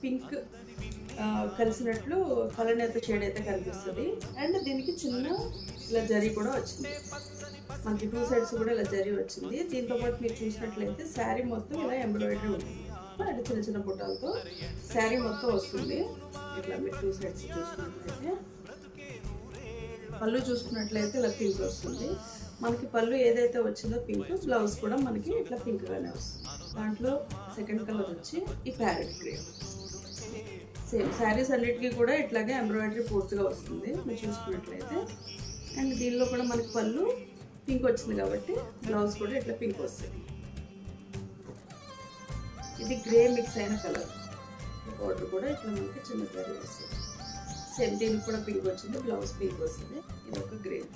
Pink కలిసినట్లు కలనేత shade అయితే కనిపిస్తుంది. And దీనికి చిన్న ఇలా జరీ కూడా వచ్చింది, మనకి 2 సైడ్స్ కూడా ఇలా జరీ వచ్చింది. దీంతో పాటు మీరు చూసినట్లయితే శారీ మొత్తం ఇలా ఎంబ్రాయిడరీ ఉంటుంది, అంటే చిన్న చిన్న బుట్టాలతో శారీ మొత్తం వస్తుంది. ఇట్లా మీరు 2 సైడ్స్ చూసినట్లయితే పళ్ళు చూసుకున్నట్లయితే ఇలా పింక్ వస్తుంది. మనకి పళ్ళు ఏదైతే వచ్చిందో పింక్, బ్లౌజ్ కూడా మనకి ఇట్లా పింక్గానే వస్తుంది. దాంట్లో సెకండ్ కలర్ వచ్చి ఈ ప్యారెట్ గ్రీన్. సేమ్ శారీస్ అన్నిటికీ కూడా ఇట్లాగే ఎంబ్రాయిడరీ పూర్తిగా వస్తుంది మీరు చూసుకున్నట్లయితే. అండ్ దీనిలో కూడా మనకి పళ్ళు పింక్ వచ్చింది కాబట్టి బ్లౌజ్ కూడా ఇట్లా పింక్ వస్తుంది. ఇది గ్రే మిక్స్ అయిన కలర్. బార్డర్ కూడా ఇట్లా మనకి చిన్న జరీ వస్తుంది. సేమ్ దీనికి కూడా పింక్ వచ్చింది, బ్లౌజ్ పింక్ వస్తుంది. ఇది ఒక గ్రీన్.